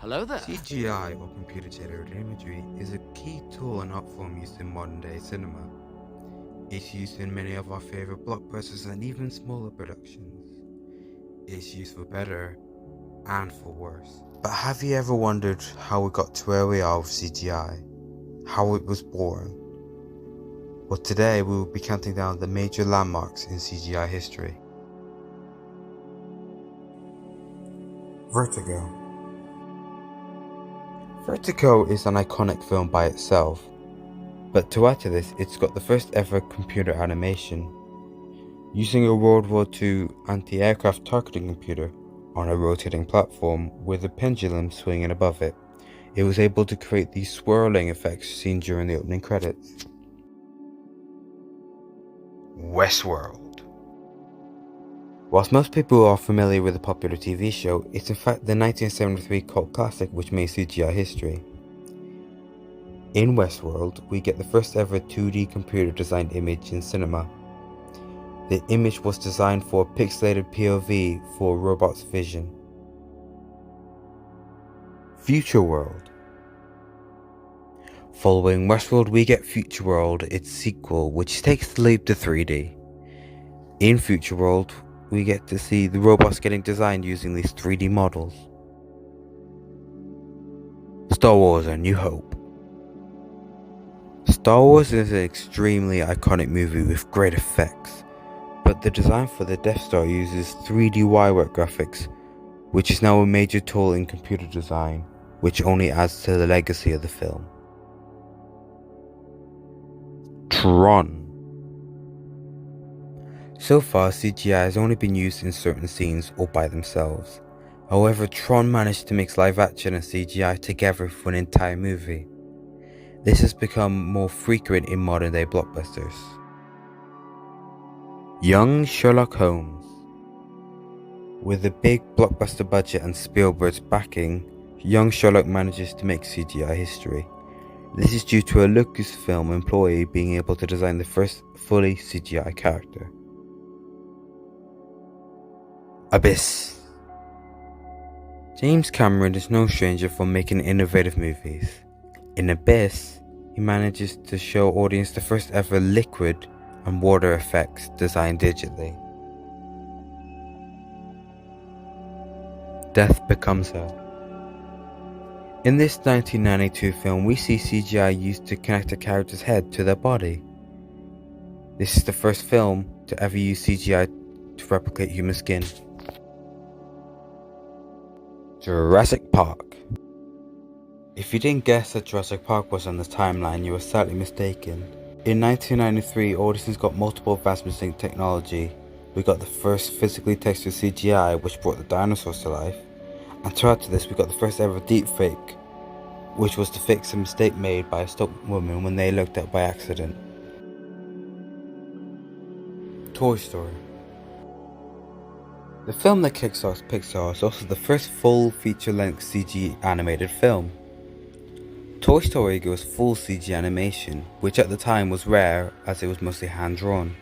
Hello there. CGI, or computer-generated imagery, is a key tool and art form used in modern-day cinema. It's used in many of our favorite blockbusters and even smaller productions. It's used for better and for worse. But have you ever wondered how we got to where we are with CGI? How it was born? Well, today we will be counting down the major landmarks in CGI history. Vertigo. Vertigo is an iconic film by itself, but to add to this, it's got the first ever computer animation. Using a World War II anti-aircraft targeting computer on a rotating platform with a pendulum swinging above it, it was able to create these swirling effects seen during the opening credits. Westworld. Whilst most people are familiar with the popular TV show, it's in fact the 1973 cult classic which made CGI history. In Westworld, we get the first ever 2D computer designed image in cinema. The image was designed for a pixelated POV for a robot's vision. Future World. Following Westworld, we get Future World, its sequel, which takes the leap to 3D. In Future World, we get to see the robots getting designed using these 3D models. Star Wars: A New Hope. Star Wars is an extremely iconic movie with great effects, but the design for the Death Star uses 3D wirework graphics, which is now a major tool in computer design, which only adds to the legacy of the film. Tron. So far, CGI has only been used in certain scenes or by themselves. However, Tron managed to mix live action and CGI together for an entire movie. This has become more frequent in modern day blockbusters. Young Sherlock Holmes. With a big blockbuster budget and Spielberg's backing, young Sherlock manages to make CGI history. This is due to a Lucasfilm employee being able to design the first fully CGI character. Abyss. James Cameron is no stranger for making innovative movies. In Abyss, he manages to show audience the first ever liquid and water effects designed digitally. Death Becomes Her. In this 1992 film, we see CGI used to connect a character's head to their body. This is the first film to ever use CGI to replicate human skin. Jurassic Park. If you didn't guess that Jurassic Park was on the timeline, you were sadly mistaken. In 1993, audiences got multiple advancements in technology. We got the first physically textured CGI, which brought the dinosaurs to life. And to add to this, we got the first ever deepfake, which was to fix a mistake made by a stunt woman when they looked up by accident. Toy Story. The film that kicks off Pixar is also the first full feature-length CG animated film. Toy Story goes full CG animation, which at the time was rare as it was mostly hand-drawn.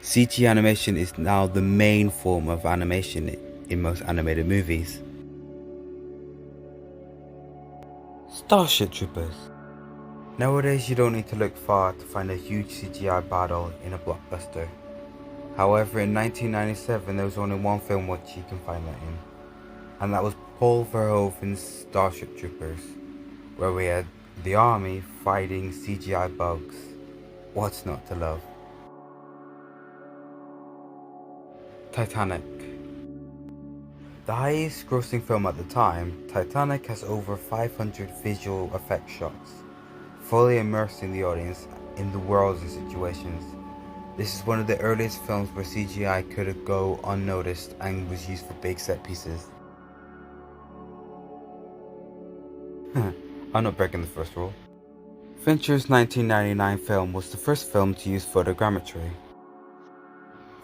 CG animation is now the main form of animation in most animated movies. Starship Troopers. Nowadays you don't need to look far to find a huge CGI battle in a blockbuster. However, in 1997 there was only one film which you can find that in, and that was Paul Verhoeven's Starship Troopers, where we had the army fighting CGI bugs. What's not to love? Titanic. The highest grossing film at the time, Titanic has over 500 visual effects shots, fully immersing the audience in the worlds and situations. This is one of the earliest films where CGI could go unnoticed and was used for big set pieces. I'm not breaking the first rule. Fincher's 1999 film was the first film to use photogrammetry.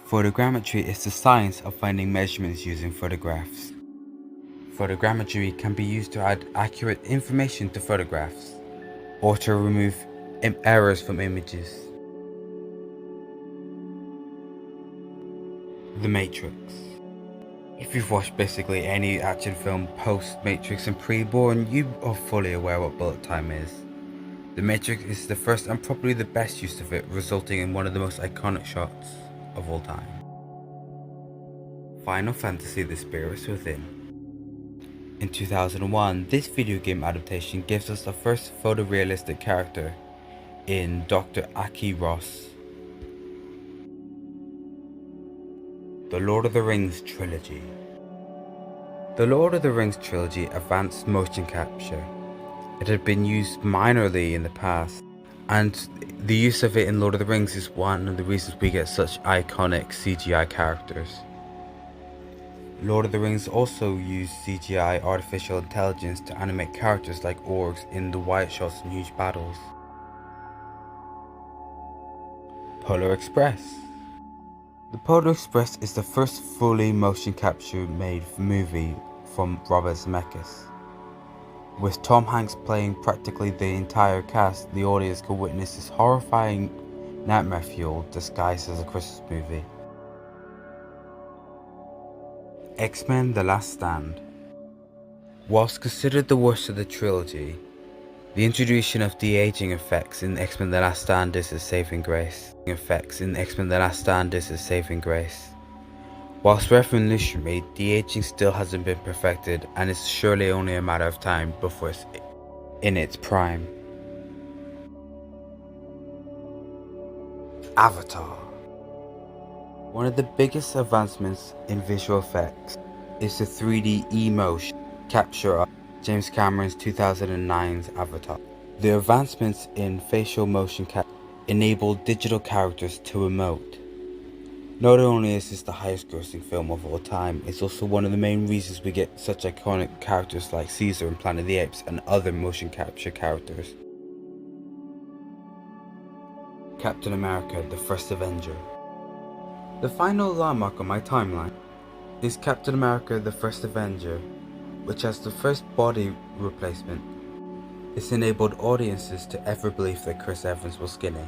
Photogrammetry is the science of finding measurements using photographs. Photogrammetry can be used to add accurate information to photographs, or to remove errors from images. The Matrix. If you've watched basically any action film post Matrix and pre-Born, you are fully aware what bullet time is. The Matrix is the first and probably the best use of it, resulting in one of the most iconic shots of all time. Final Fantasy: The Spirits Within. In 2001, this video game adaptation gives us the first photorealistic character in Dr. Aki Ross. The Lord of the Rings Trilogy. The Lord of the Rings Trilogy advanced motion capture. It had been used minorly in the past, and the use of it in Lord of the Rings is one of the reasons we get such iconic CGI characters. Lord of the Rings also used CGI artificial intelligence to animate characters like orcs in the wide shots and huge battles. Polar Express. The Polar Express is the first fully motion capture made movie from Robert Zemeckis. With Tom Hanks playing practically the entire cast, the audience could witness this horrifying nightmare fuel disguised as a Christmas movie. X-Men: The Last Stand. Whilst considered the worst of the trilogy, the introduction of de-aging effects in X-Men: The Last Stand is a saving grace. Whilst revolutionary, de-aging still hasn't been perfected, and it's surely only a matter of time before it's in its prime. Avatar. One of the biggest advancements in visual effects is the 3D e-motion capture of James Cameron's 2009's Avatar. The advancements in facial motion capture enabled digital characters to emote. Not only is this the highest grossing film of all time, it's also one of the main reasons we get such iconic characters like Caesar in Planet of the Apes and other motion capture characters. Captain America: The First Avenger. The final landmark on my timeline is Captain America: The First Avenger, which has the first body replacement. This enabled audiences to ever believe that Chris Evans was skinny.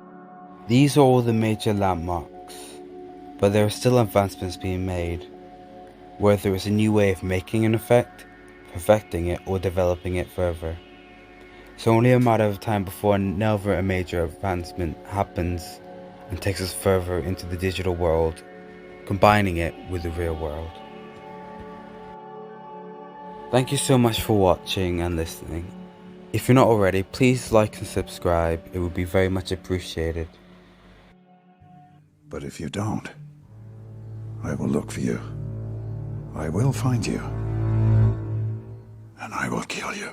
These are all the major landmarks, but there are still advancements being made, whether it's a new way of making an effect, perfecting it, or developing it further. It's only a matter of time before another major advancement happens and takes us further into the digital world, combining it with the real world. Thank you so much for watching and listening. If you're not already, please like and subscribe, it would be very much appreciated. But if you don't, I will look for you. I will find you. And I will kill you.